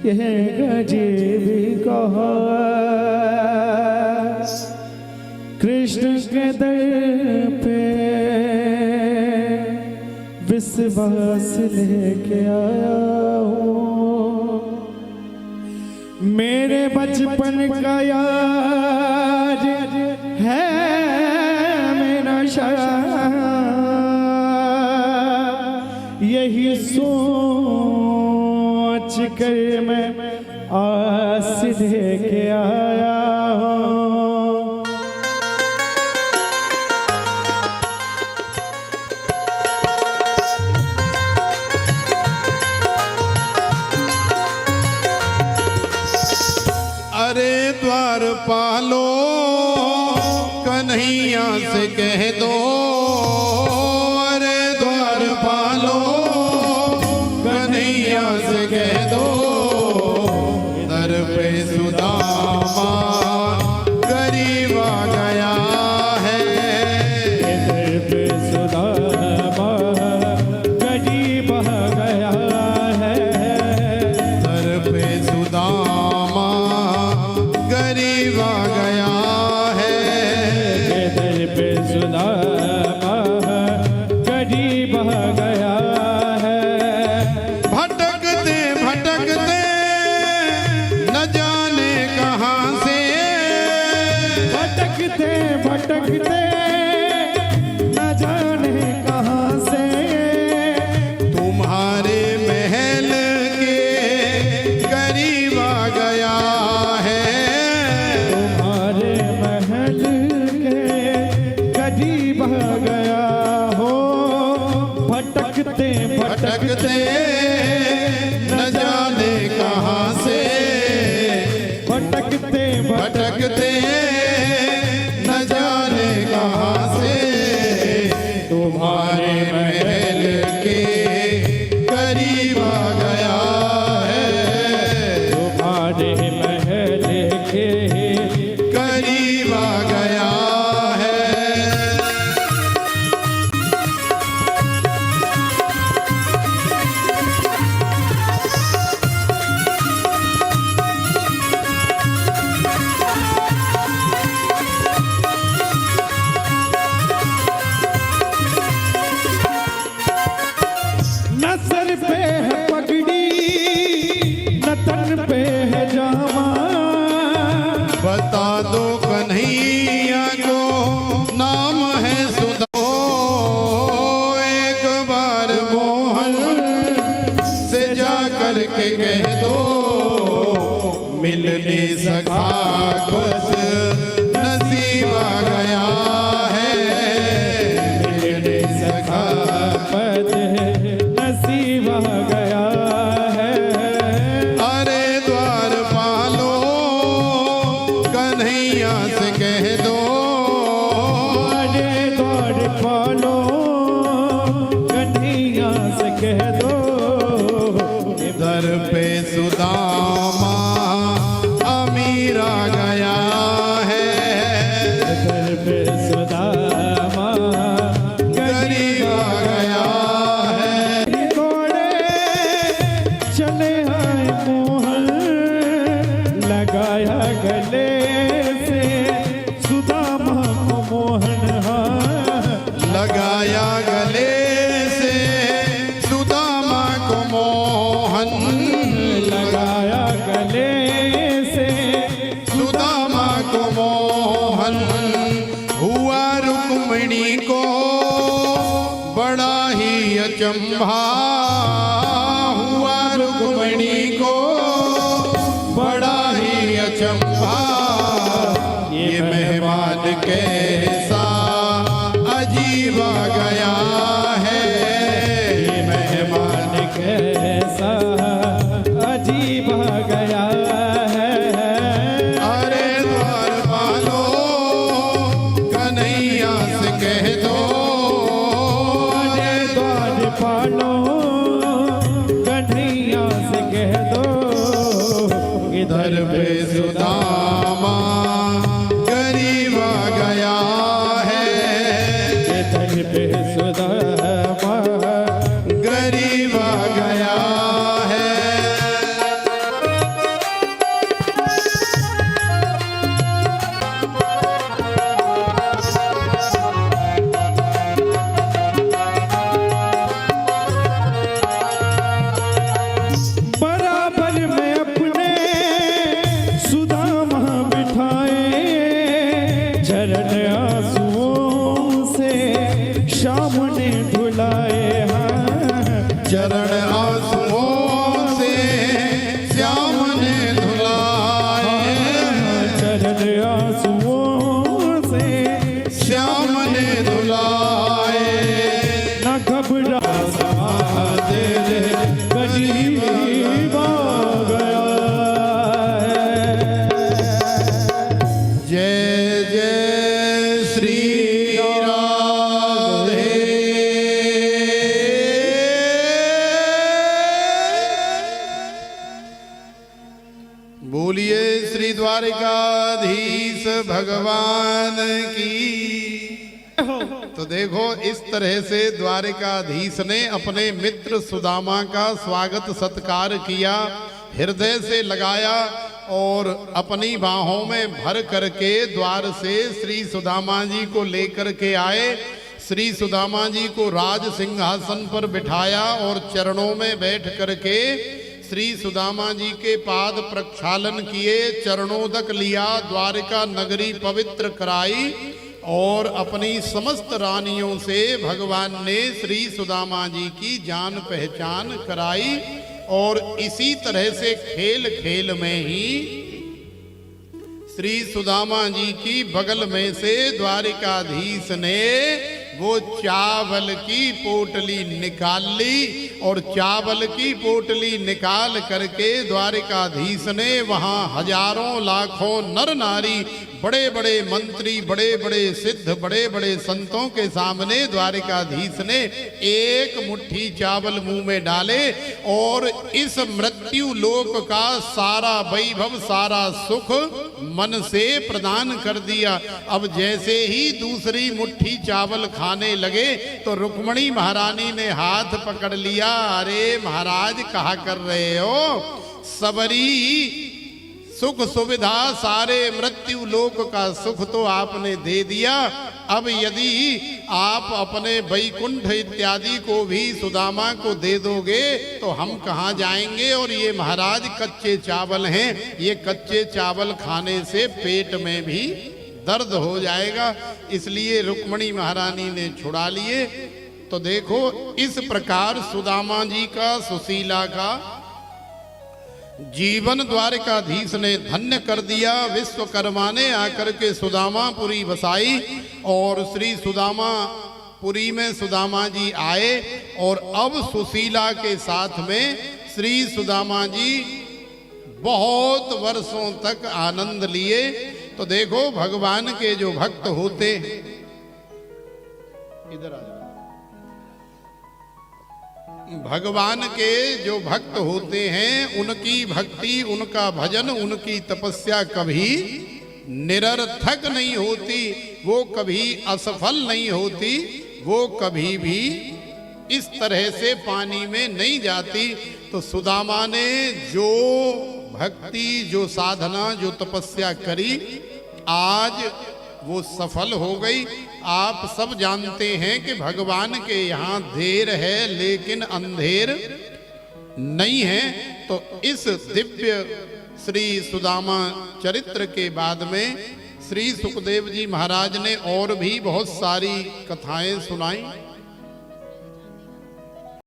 यह गजीबी कहा कृष्ण के दर पे विश्वास लेके आया हूँ। मेरे बचपन का याद है मेरा शायद यही सोच कर मैं आस लेके आया हूँ। अरे द्वारपालो कन्हैया से कह दो, अरे द्वारपालो कन्हैया से कह दो, दर पे सुदामा गरीब आ गया है, दर पे सुदामा गरीब आ गया है, दर पे सुदामा गरीब आ गया है, दर पे सुदामा गरीब आ गया है। भटकते भटकते न जाने कहाँ से, भटकते भटकते न जाने कहाँ से तुम्हारे महल के करीब आ गया है, तुम्हारे महल के करीब आ गया हो। भटकते भटकते न जाने कहाँ से, भटकते भटकते न जाने कहाँ से तुम्हारे महल के करीब आ गया है, तुम्हारे महल के करीब आ गया है। न सर पे है पगड़ी न तन पे है जामा, बता दो कन्हैया को नाम है सुधा, एक बार मोहन से जा कर के कह दो, मिलने सखा कुछ नसीब आ गया है, मिलने सखा पद नसीब आ गया है। अरे द्वारपालो कन्हैया से कह दो, अरे द्वारपालो कन्हैया से कह दो, दर पे सुदामा अमीर आ गया है, दर पे सुदामा गरीब आ गया है। घोड़े चले आए मोहन लगाया गले से सुदामा को मोहन, लगाया गले से सुदामा को मोहन, लगाया गले से सुदामा को मोहन, हुआ रुक्मिणी को बड़ा ही अचंभा, हुआ रुक्मिणी को बड़ा ही अचंभा, ये मेहमान कैसा अजीब आ गया है, ये मेहमान कैसा अजीब आ गया है। अरे द्वारपालो कन्हैया से कह दो, अरे द्वारपालो कन्हैया से कह दो, इधर पे सुदामा गरीब आ गया चरण आंसुओं से श्याम ने धुलाए हैं। चरण आंसुओं से श्याम ने धुलाए, चरण आंसुओं से श्याम ने धुलाए। न घबरा तेरे करीब आ गया है। जय जय श्री राधे। बोलिए श्री द्वारिकाधीश भगवान की। तो देखो इस तरह से द्वारिकाधीश ने अपने मित्र सुदामा का स्वागत सत्कार किया, हृदय से लगाया और अपनी बाहों में भर करके द्वार से श्री सुदामा जी को लेकर के आए। श्री सुदामा जी को राज सिंहासन पर बिठाया और चरणों में बैठ करके श्री सुदामा जी के पाद प्रक्षालन किए, चरणोदक लिया, द्वारिका नगरी पवित्र कराई और अपनी समस्त रानियों से भगवान ने श्री सुदामा जी की जान पहचान कराई। और इसी तरह से खेल खेल में ही श्री सुदामा जी की बगल में से द्वारिकाधीश ने वो चावल की पोटली निकाल ली और चावल की पोटली निकाल करके द्वारिकाधीश ने वहां हजारों लाखों नर नारी, बड़े बड़े मंत्री, बड़े बड़े सिद्ध, बड़े बड़े संतों के सामने द्वारिकाधीश ने एक मुट्ठी चावल मुंह में डाले और इस मृत्यु लोक का सारा वैभव, सारा सुख मन से प्रदान कर दिया। अब जैसे ही दूसरी मुट्ठी चावल खाने लगे तो रुक्मणी महारानी ने हाथ पकड़ लिया। अरे महाराज कहा कर रहे हो, सबरी सुख सुविधा, सारे मृत्यु लोक का सुख तो आपने दे दिया, अब यदि आप अपने वैकुंठ इत्यादि को भी सुदामा को दे दोगे तो हम कहाँ जाएंगे। और ये महाराज कच्चे चावल हैं, ये कच्चे चावल खाने से पेट में भी दर्द हो जाएगा, इसलिए रुक्मणी महारानी ने छुड़ा लिए। तो देखो इस प्रकार सुदामा जी का, सुशीला का जीवन द्वारिकाधीश ने धन्य कर दिया। विश्वकर्मा ने आकर के सुदामापुरी बसाई और श्री सुदामापुरी में सुदामा जी आए और अब सुशीला के साथ में श्री सुदामा जी बहुत वर्षों तक आनंद लिए। तो देखो भगवान के जो भक्त होते, इधर आ जाओ, भगवान के जो भक्त होते हैं उनकी भक्ति, उनका भजन, उनकी तपस्या कभी निरर्थक नहीं होती, वो कभी असफल नहीं होती, वो कभी भी इस तरह से पानी में नहीं जाती। तो सुदामा ने जो भक्ति, जो साधना, जो तपस्या करी, आज वो सफल हो गई। आप सब जानते हैं कि भगवान के यहाँ देर है लेकिन अंधेर नहीं है। तो इस दिव्य श्री सुदामा चरित्र के बाद में श्री सुखदेव जी महाराज ने और भी बहुत सारी कथाएं सुनाई।